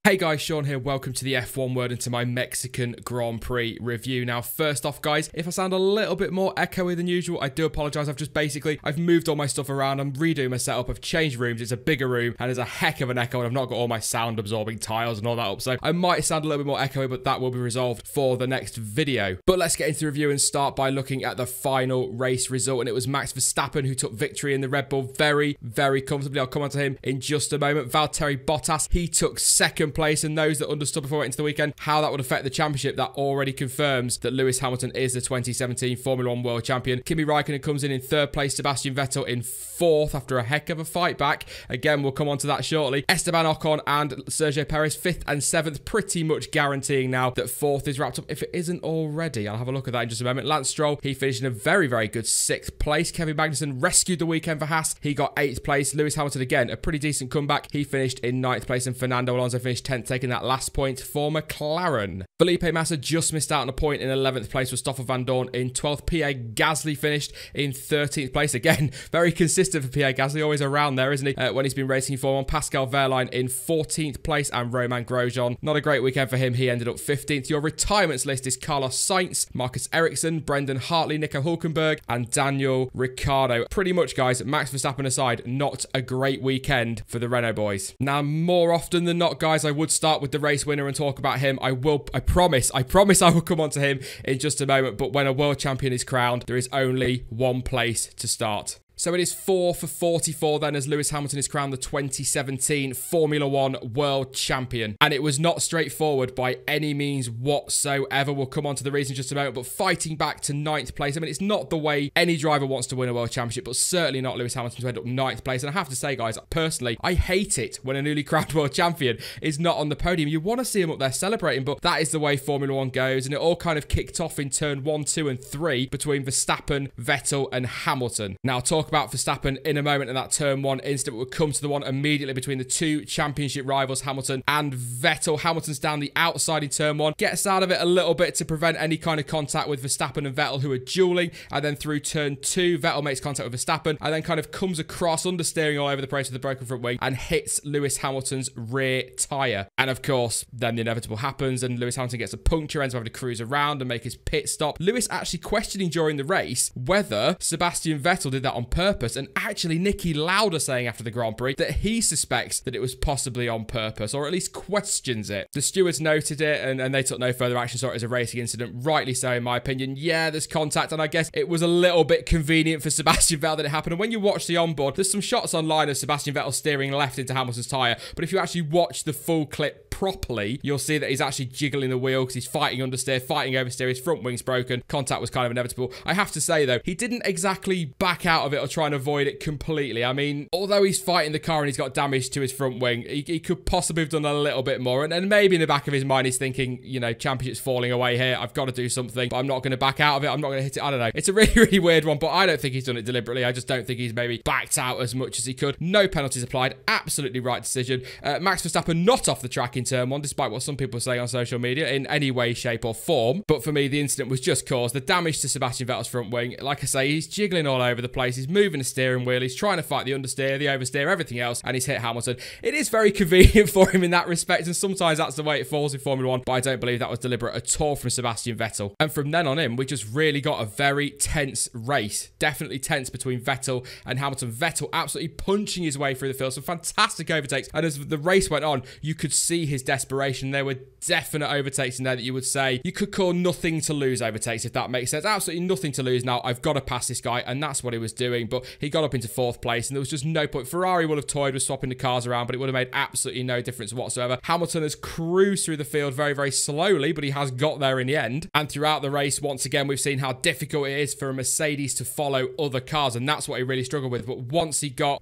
Hey guys, Sean here. Welcome to the F1 Word and to my Mexican Grand Prix review. Now, first off, guys, if I sound a little bit more echoey than usual, I do apologise. I've moved all my stuff around. I'm redoing my setup. I've changed rooms. It's a bigger room and there's a heck of an echo and I've not got all my sound absorbing tiles and all that up. So I might sound a little bit more echoey, but that will be resolved for the next video. But let's get into the review and start by looking at the final race result. And it was Max Verstappen who took victory in the Red Bull very, very comfortably. I'll come on to him in just a moment. Valtteri Bottas, he took second place, and those that understood before it into the weekend how that would affect the championship, that already confirms that Lewis Hamilton is the 2017 Formula 1 World Champion. Kimi Raikkonen comes in third place, Sebastian Vettel in fourth after a heck of a fight back. Again, we'll come on to that shortly. Esteban Ocon and Sergio Perez fifth and seventh, pretty much guaranteeing now that fourth is wrapped up, if it isn't already. I'll have a look at that in just a moment. Lance Stroll, he finished in a very, very good sixth place. Kevin Magnussen rescued the weekend for Haas. He got eighth place. Lewis Hamilton, again, a pretty decent comeback. He finished in ninth place, and Fernando Alonso finished 10th, taking that last point for McLaren. Felipe Massa just missed out on a point in 11th place, with Stoffel Van Dorn in 12th. Pierre Gasly finished in 13th place. Again, very consistent for Pierre Gasly, always around there, isn't he, when he's been racing in Formula 1. Pascal Wehrlein in 14th place, and Romain Grosjean, not a great weekend for him. He ended up 15th. Your retirements list is Carlos Sainz, Marcus Ericsson, Brendan Hartley, Nico Hulkenberg, and Daniel Ricciardo. Pretty much, guys, Max Verstappen aside, not a great weekend for the Renault boys. Now, more often than not, guys, I would start with the race winner and talk about him. I promise I will come on to him in just a moment. But when a world champion is crowned, there is only one place to start. So it is 4 for 44 then, as Lewis Hamilton is crowned the 2017 Formula 1 World Champion. And it was not straightforward by any means whatsoever. We'll come on to the reason in just a moment, but fighting back to ninth place. I mean, it's not the way any driver wants to win a World Championship, but certainly not Lewis Hamilton to end up ninth place. And I have to say, guys, personally, I hate it when a newly crowned World Champion is not on the podium. You want to see him up there celebrating, but that is the way Formula 1 goes. And it all kind of kicked off in turn 1, 2, and 3 between Verstappen, Vettel, and Hamilton. Now, talk about Verstappen in a moment, and that turn 1 incident will come to the one immediately between the two championship rivals, Hamilton and Vettel. Hamilton's down the outside in turn 1, gets out of it a little bit to prevent any kind of contact with Verstappen and Vettel, who are dueling, and then through turn 2, Vettel makes contact with Verstappen and then kind of comes across, understeering all over the place with the broken front wing, and hits Lewis Hamilton's rear tyre. And of course, then the inevitable happens, and Lewis Hamilton gets a puncture, ends up having to cruise around and make his pit stop. Lewis actually questioning during the race whether Sebastian Vettel did that on purpose, and actually Niki Lauda saying after the Grand Prix that he suspects that it was possibly on purpose, or at least questions it. The stewards noted it and they took no further action, saw it as a racing incident. Rightly so, in my opinion. Yeah, there's contact, and I guess it was a little bit convenient for Sebastian Vettel that it happened. And when you watch the onboard, there's some shots online of Sebastian Vettel steering left into Hamilton's tyre, but if you actually watch the full clip properly, you'll see that he's actually jiggling the wheel because he's fighting understeer, fighting oversteer. His front wing's broken. Contact was kind of inevitable. I have to say, though, he didn't exactly back out of it or try and avoid it completely. I mean, although he's fighting the car and he's got damage to his front wing, he could possibly have done a little bit more. And maybe in the back of his mind, he's thinking, you know, championship's falling away here. I've got to do something, but I'm not going to back out of it. I'm not going to hit it. I don't know. It's a really, really weird one, but I don't think he's done it deliberately. I just don't think he's maybe backed out as much as he could. No penalties applied. Absolutely right decision. Max Verstappen not off the track in turn 1, despite what some people say on social media, in any way, shape, or form. But for me, the incident was just caused the damage to Sebastian Vettel's front wing. Like I say, he's jiggling all over the place. He's moving the steering wheel. He's trying to fight the understeer, the oversteer, everything else, and he's hit Hamilton. It is very convenient for him in that respect, and sometimes that's the way it falls in Formula 1, but I don't believe that was deliberate at all from Sebastian Vettel. And from then on in, we just really got a very tense race. Definitely tense between Vettel and Hamilton. Vettel absolutely punching his way through the field. Some fantastic overtakes, and as the race went on, you could see his desperation. There were definite overtakes in there that you would say you could call nothing to lose overtakes, if that makes sense. Absolutely nothing to lose. Now, I've got to pass this guy, and that's what he was doing, but he got up into fourth place, and there was just no point. Ferrari would have toyed with swapping the cars around, but it would have made absolutely no difference whatsoever. Hamilton has cruised through the field very, very slowly, but he has got there in the end. And throughout the race, once again, we've seen how difficult it is for a Mercedes to follow other cars, and that's what he really struggled with. But once he got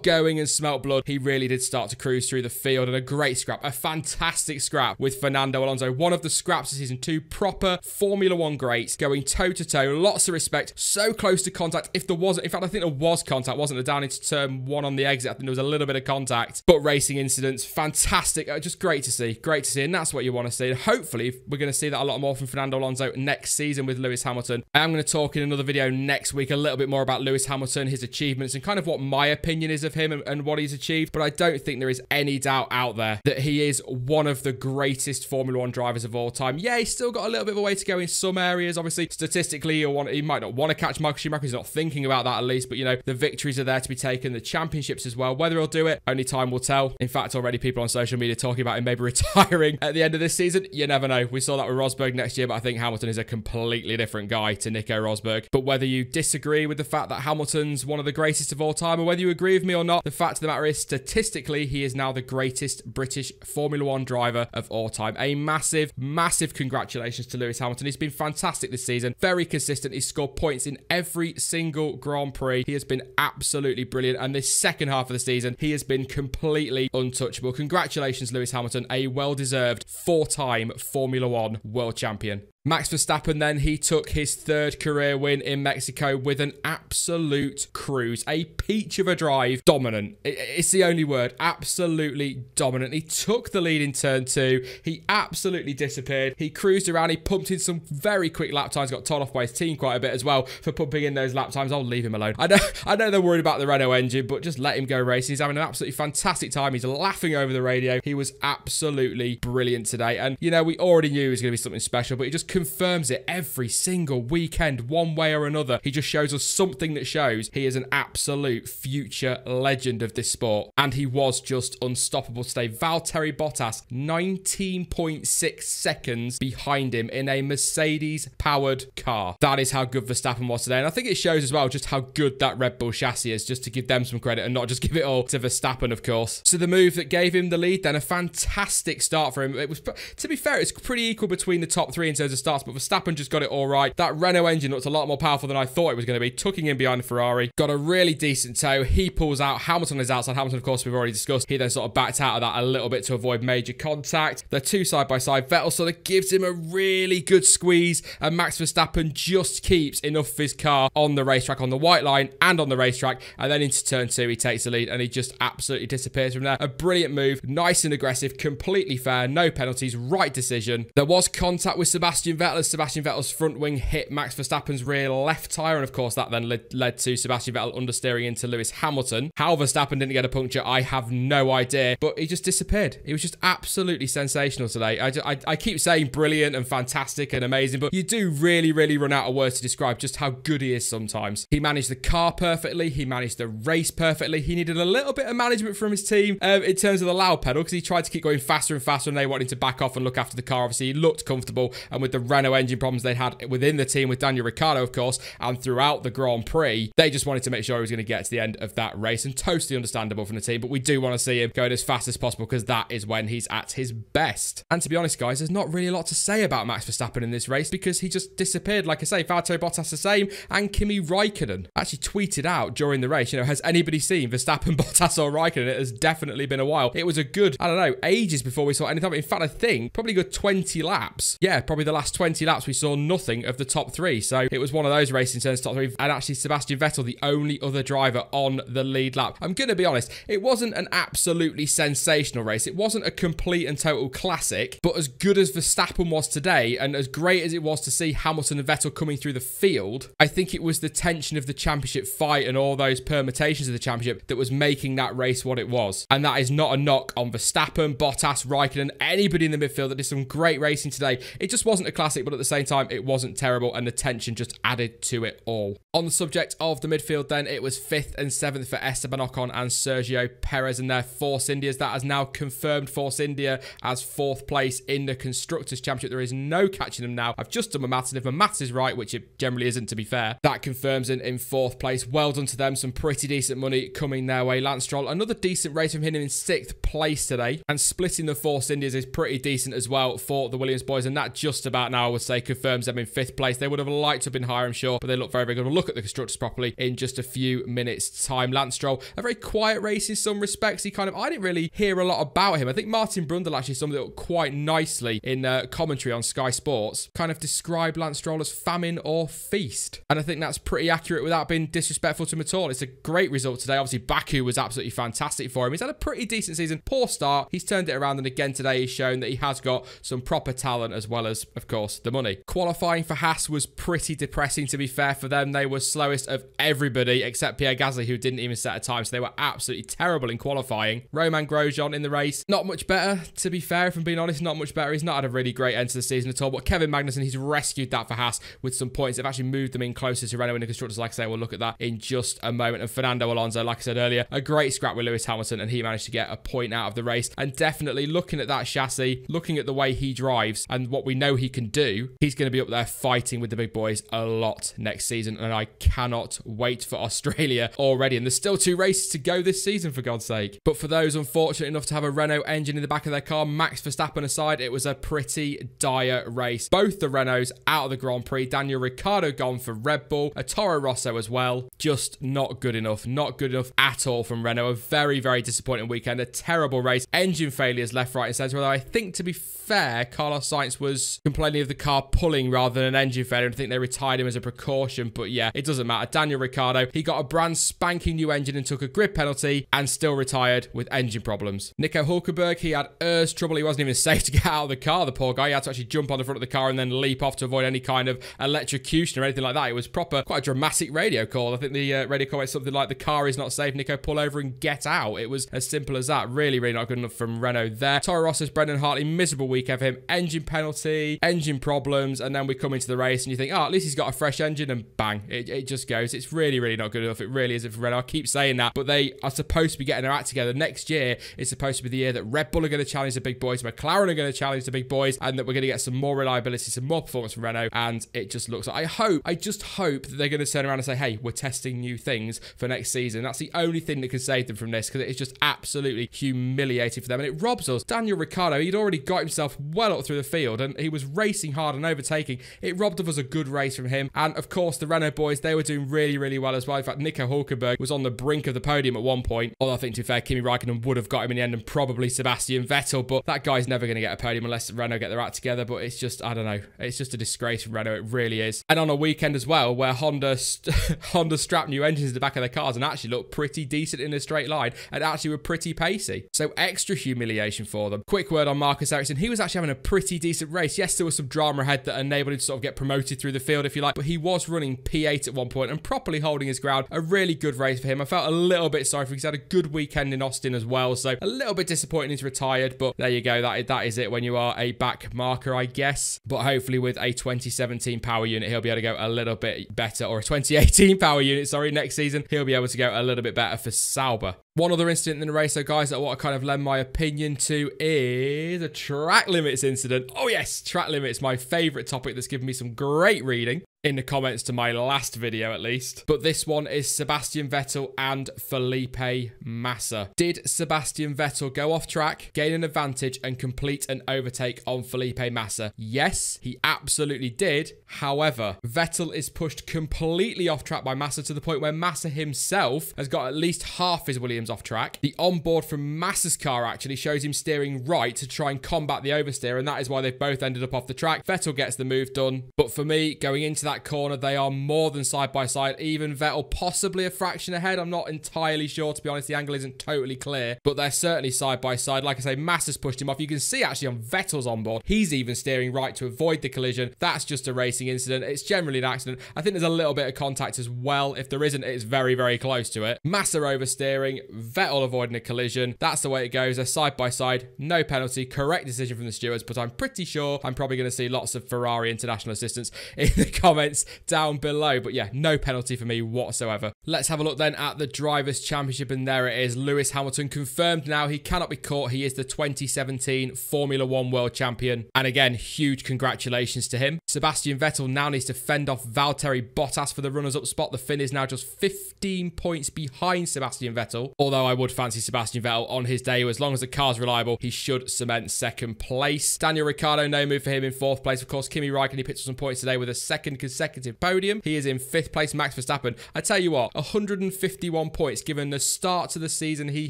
going and smelt blood, he really did start to cruise through the field. And a great scrap, a fantastic scrap with Fernando Alonso. One of the scraps of season 2, proper Formula 1 greats, going toe-to-toe, lots of respect, so close to contact. If there wasn't, in fact, I think there was contact, wasn't there, down into turn 1 on the exit? I think there was a little bit of contact, but racing incidents, fantastic. Just great to see, and that's what you want to see. And hopefully, we're going to see that a lot more from Fernando Alonso next season with Lewis Hamilton. I am going to talk in another video next week a little bit more about Lewis Hamilton, his achievements, and kind of what my opinion is of him and what he's achieved, but I don't think there is any doubt out there that he is one of the greatest Formula 1 drivers of all time. Yeah, he's still got a little bit of a way to go in some areas. Obviously, statistically, he might not want to catch Michael Schumacher. He's not thinking about that at least. But, you know, the victories are there to be taken, the championships as well. Whether he'll do it, only time will tell. In fact, already people on social media talking about him maybe retiring at the end of this season. You never know. We saw that with Rosberg next year, but I think Hamilton is a completely different guy to Nico Rosberg. But whether you disagree with the fact that Hamilton's one of the greatest of all time, or whether you agree with me or not, the fact of the matter is, statistically, he is now the greatest British Formula 1 driver of all time. A massive, massive congratulations to Lewis Hamilton. He's been fantastic this season. Very consistent. He's scored points in every single Grand Prix. He has been absolutely brilliant. And this second half of the season, he has been completely untouchable. Congratulations, Lewis Hamilton, a well-deserved four-time Formula 1 world champion. Max Verstappen then, he took his third career win in Mexico with an absolute cruise. A peach of a drive. Dominant. It's the only word. Absolutely dominant. He took the lead in turn 2. He absolutely disappeared. He cruised around. He pumped in some very quick lap times. Got told off by his team quite a bit as well for pumping in those lap times. I'll leave him alone. I know they're worried about the Renault engine, but just let him go racing. He's having an absolutely fantastic time. He's laughing over the radio. He was absolutely brilliant today. And, you know, we already knew it was going to be something special, but he just confirms it every single weekend, one way or another. He just shows us something that shows he is an absolute future legend of this sport. And he was just unstoppable today. Valtteri Bottas, 19.6 seconds behind him in a Mercedes-powered car. That is how good Verstappen was today. And I think it shows as well just how good that Red Bull chassis is, just to give them some credit and not just give it all to Verstappen, of course. So the move that gave him the lead, then a fantastic start for him. It was, to be fair, it's pretty equal between the top three in terms of starts, but Verstappen just got it all right. That Renault engine looked a lot more powerful than I thought it was going to be, tucking in behind the Ferrari. Got a really decent tow. He pulls out. Hamilton is outside. Hamilton, of course, we've already discussed. He then sort of backed out of that a little bit to avoid major contact. They're two side by side. Vettel sort of gives him a really good squeeze, and Max Verstappen just keeps enough of his car on the racetrack, on the white line and on the racetrack, and then into turn 2, he takes the lead, and he just absolutely disappears from there. A brilliant move, nice and aggressive, completely fair, no penalties, right decision. There was contact with Sebastian Vettel as Sebastian Vettel's front wing hit Max Verstappen's rear left tyre, and of course that then led to Sebastian Vettel understeering into Lewis Hamilton. How Verstappen didn't get a puncture, I have no idea, but he just disappeared. He was just absolutely sensational today. I keep saying brilliant and fantastic and amazing, but you do really, really run out of words to describe just how good he is sometimes. He managed the car perfectly. He managed the race perfectly. He needed a little bit of management from his team in terms of the loud pedal, because he tried to keep going faster and faster, and they wanted to back off and look after the car. Obviously, he looked comfortable, and with the Renault engine problems they had within the team with Daniel Ricciardo, of course, and throughout the Grand Prix, they just wanted to make sure he was going to get to the end of that race, and totally understandable from the team, but we do want to see him going as fast as possible, because that is when he's at his best. And to be honest, guys, there's not really a lot to say about Max Verstappen in this race, because he just disappeared. Like I say, Valtteri Bottas the same, and Kimi Raikkonen actually tweeted out during the race, you know, has anybody seen Verstappen, Bottas or Raikkonen? It has definitely been a while. It was a good, I don't know, ages before we saw anything. In fact, I think probably a good 20 laps. Yeah, probably the last 20 laps we saw nothing of the top three. So it was one of those racing turns top three, and actually Sebastian Vettel, the only other driver on the lead lap. I'm going to be honest, it wasn't an absolutely sensational race. It wasn't a complete and total classic, but as good as Verstappen was today, and as great as it was to see Hamilton and Vettel coming through the field, I think it was the tension of the championship fight and all those permutations of the championship that was making that race what it was. And that is not a knock on Verstappen, Bottas, Raikkonen, anybody in the midfield that did some great racing today. It just wasn't a classic, but at the same time, it wasn't terrible, and the tension just added to it all. On the subject of the midfield then, it was 5th and 7th for Esteban Ocon and Sergio Perez and their Force Indias. That has now confirmed Force India as 4th place in the Constructors' Championship. There is no catching them now. I've just done my maths, and if my maths is right, which it generally isn't, to be fair, that confirms in 4th place. Well done to them. Some pretty decent money coming their way. Lance Stroll, another decent race from him in 6th place today, and splitting the Force Indias is pretty decent as well for the Williams boys, and that just about now, I would say, confirms them in 5th place. They would have liked to have been higher, I'm sure, but they look very, very good. We'll look at the Constructors properly in just a few minutes' time. Lance Stroll, a very quiet race in some respects. I didn't really hear a lot about him. I think Martin Brundle actually summed it up quite nicely in commentary on Sky Sports, kind of described Lance Stroll as famine or feast, and I think that's pretty accurate without being disrespectful to him at all. It's a great result today. Obviously, Baku was absolutely fantastic for him. He's had a pretty decent season. Poor start. He's turned it around, and again today he's shown that he has got some proper talent, as well as, of course, course, the money. Qualifying for Haas was pretty depressing, to be fair for them. They were slowest of everybody except Pierre Gasly, who didn't even set a time, so they were absolutely terrible in qualifying. Romain Grosjean in the race, not much better, to be fair, if I'm being honest, not much better. He's not had a really great end to the season at all, but Kevin Magnussen, he's rescued that for Haas with some points. They've actually moved them in closer to Renault in the constructors, like I say. We'll look at that in just a moment. And Fernando Alonso, like I said earlier, a great scrap with Lewis Hamilton, and he managed to get a point out of the race. And definitely looking at that chassis, looking at the way he drives and what we know he can do, he's going to be up there fighting with the big boys a lot next season, and I cannot wait for Australia already. And there's still 2 races to go this season, for God's sake. But for those unfortunate enough to have a Renault engine in the back of their car, Max Verstappen aside, it was a pretty dire race. Both the Renaults out of the Grand Prix. Daniel Ricciardo gone for Red Bull, a Toro Rosso as well. Just not good enough. Not good enough at all from Renault. A very, very disappointing weekend. A terrible race. Engine failures left, right and centre. Although I think, to be fair, Carlos Sainz was complaining of the car pulling rather than an engine failure. I think they retired him as a precaution. But yeah, it doesn't matter. Daniel Ricciardo, he got a brand spanking new engine and took a grid penalty and still retired with engine problems. Nico Hülkenberg, he had ERS trouble. He wasn't even safe to get out of the car, the poor guy. He had to actually jump on the front of the car and then leap off to avoid any kind of electrocution or anything like that. It was proper, quite a dramatic radio call. I think the radio call was something like, the car is not safe, Nico, pull over and get out. It was as simple as that. Really, really not good enough from Renault there. Toro Rosso's Brendan Hartley, miserable weekend for him. Engine penalty, engine problems, and then we come into the race and you think, oh, at least he's got a fresh engine, and bang, it just goes. It's really, really not good enough. It really isn't for Renault. I keep saying that, but they are supposed to be getting their act together. Next year is supposed to be the year that Red Bull are going to challenge the big boys, McLaren are going to challenge the big boys, and that we're going to get some more reliability, some more performance from Renault. And it just looks like, I just hope that they're going to turn around and say, hey, we're testing new things for next season. That's the only thing that can save them from this, because it's just absolutely humiliating for them, and it robs us. Daniel Ricciardo, he'd already got himself well up through the field, and he was racing hard and overtaking. It robbed of us a good race from him. And of course, the Renault boys, they were doing really, really well as well. In fact, Nico Hülkenberg was on the brink of the podium at one point. Although I think, to be fair, Kimi Raikkonen would have got him in the end, and probably Sebastian Vettel, but that guy's never going to get a podium unless Renault get their act together. But it's just, I don't know, it's just a disgrace for Renault. It really is. And on a weekend as well, where Honda strapped new engines in the back of their cars and actually looked pretty decent in a straight line, and actually were pretty pacey. So extra humiliation for them. Quick word on Marcus Ericsson. He was actually having a pretty decent race. Yes, there was some drama ahead that enabled him to sort of get promoted through the field, if you like, but he was running P8 at one point and properly holding his ground. A really good race for him. I felt a little bit sorry for him. He's had a good weekend in Austin as well, so a little bit disappointing he's retired, but there you go. That is it when you are a back marker, I guess. But hopefully with a 2017 power unit, he'll be able to go a little bit better, or a 2018 power unit, sorry, next season, he'll be able to go a little bit better for Sauber. One other incident in the race, though, guys, that what I kind of lend my opinion to is a track limits incident. Oh yes, track limits, my favourite topic that's given me some great reading in the comments to my last video, at least. But this one is Sebastian Vettel and Felipe Massa. Did Sebastian Vettel go off track, gain an advantage, and complete an overtake on Felipe Massa? Yes, he absolutely did. However, Vettel is pushed completely off track by Massa, to the point where Massa himself has got at least half his Williams off track. The onboard from Massa's car actually shows him steering right to try and combat the oversteer, and that is why they've both ended up off the track. Vettel gets the move done, but for me, going into that corner, they are more than side by side. Even Vettel possibly a fraction ahead. I'm not entirely sure, to be honest. The angle isn't totally clear, but they're certainly side by side. Like I say, Massa's pushed him off. You can see actually on Vettel's onboard, he's even steering right to avoid the collision. That's just a racing incident. It's generally an accident. I think there's a little bit of contact as well. If there isn't, it's very, very close to it. Massa oversteering, Vettel avoiding a collision. That's the way it goes. They're side by side. No penalty. Correct decision from the stewards, but I'm pretty sure I'm probably going to see lots of Ferrari international assistants in the comments down below. But yeah, no penalty for me whatsoever. Let's have a look then at the Drivers' Championship, and there it is. Lewis Hamilton confirmed now. He cannot be caught. He is the 2017 Formula 1 World Champion. And again, huge congratulations to him. Sebastian Vettel now needs to fend off Valtteri Bottas for the runners-up spot. The Finn is now just 15 points behind Sebastian Vettel. Although I would fancy Sebastian Vettel on his day. As long as the car's reliable, he should cement second place. Daniel Ricciardo, no move for him in fourth place. Of course, Kimi Raikkonen, he picked up some points today with a second consecutive podium. He is in 5th place. Max Verstappen, I tell you what, 151 points given the start to the season he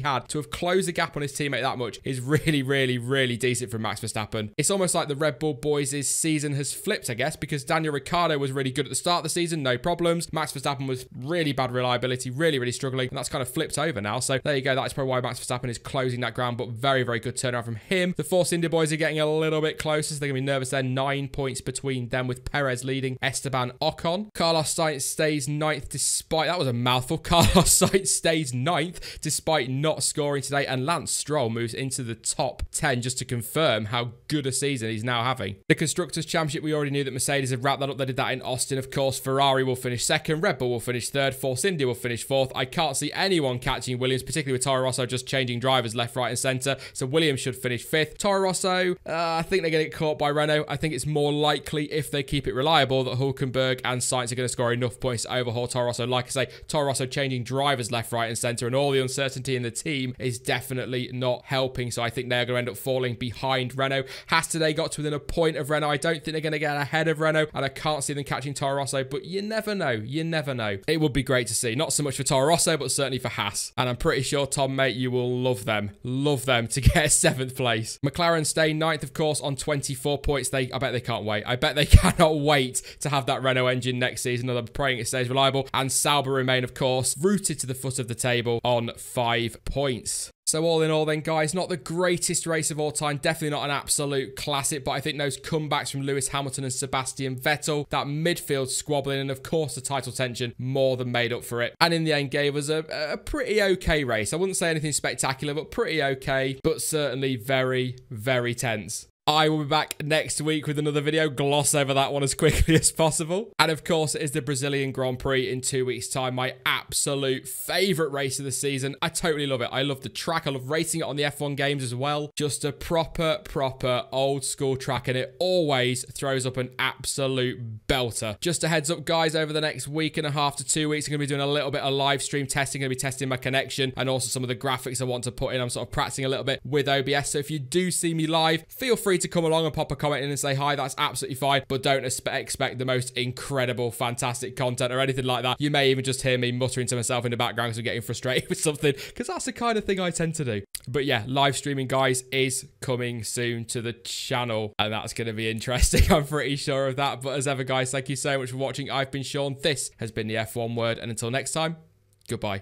had. To have closed the gap on his teammate that much is really, really, really decent from Max Verstappen. It's almost like the Red Bull boys' season has flipped, I guess, because Daniel Ricciardo was really good at the start of the season, no problems. Max Verstappen was really bad reliability, really, really struggling, and that's kind of flipped over now. So there you go. That's probably why Max Verstappen is closing that ground, but very, very good turnaround from him. The Force India boys are getting a little bit closer, so they're going to be nervous there. 9 points between them, with Perez leading Esteban Ocon. Carlos Sainz stays 9th despite, that was a mouthful. Carlos Sainz stays 9th despite not scoring today, and Lance Stroll moves into the top 10 just to confirm how good a season he's now having. The Constructors' Championship, we already knew that Mercedes had wrapped that up. They did that in Austin, of course. Ferrari will finish 2nd, Red Bull will finish 3rd, Force India will finish 4th. I can't see anyone catching Williams, particularly with Toro Rosso just changing drivers left, right and centre. So Williams should finish 5th. Toro Rosso, I think they're going to get caught by Renault. I think it's more likely, if they keep it reliable, that Hülkenberg and Sainz are going to score enough points to overhaul Toro Rosso. Like I say, Toro Rosso changing drivers left, right and centre, and all the uncertainty in the team is definitely not helping. So I think they're going to end up falling behind Renault. Haas today got to within a point of Renault. I don't think they're going to get ahead of Renault, and I can't see them catching Toro Rosso, but you never know. You never know. It would be great to see. Not so much for Toro Rosso, but certainly for Haas. And I'm pretty sure, Tom, mate, you will love them. Love them to get 7th place. McLaren stay 9th, of course, on 24 points. I bet they can't wait. I bet they cannot wait to have that Renault engine next season, and I'm praying it stays reliable. And Sauber remain, of course, rooted to the foot of the table on 5 points. So all in all then, guys, not the greatest race of all time. Definitely not an absolute classic, but I think those comebacks from Lewis Hamilton and Sebastian Vettel, that midfield squabbling, and of course the title tension, more than made up for it. And in the end gave us a pretty okay race. I wouldn't say anything spectacular, but pretty okay, but certainly very, very tense. I will be back next week with another video. Gloss over that one as quickly as possible. And of course, it is the Brazilian Grand Prix in 2 weeks' time. My absolute favourite race of the season. I totally love it. I love the track. I love racing it on the F1 games as well. Just a proper old school track, and it always throws up an absolute belter. Just a heads up, guys, over the next week and a half to 2 weeks, I'm going to be doing a little bit of live stream testing. I'm going to be testing my connection and also some of the graphics I want to put in. I'm sort of practicing a little bit with OBS. So if you do see me live, feel free to come along and pop a comment in and say hi. That's absolutely fine, but don't expect the most incredible, fantastic content or anything like that. You may even just hear me muttering to myself in the background because I'm getting frustrated with something, because that's the kind of thing I tend to do. But yeah, live streaming, guys, is coming soon to the channel, and that's going to be interesting. I'm pretty sure of that. But as ever, guys, thank you so much for watching. I've been Sean. This has been the F1 Word, and until next time, goodbye.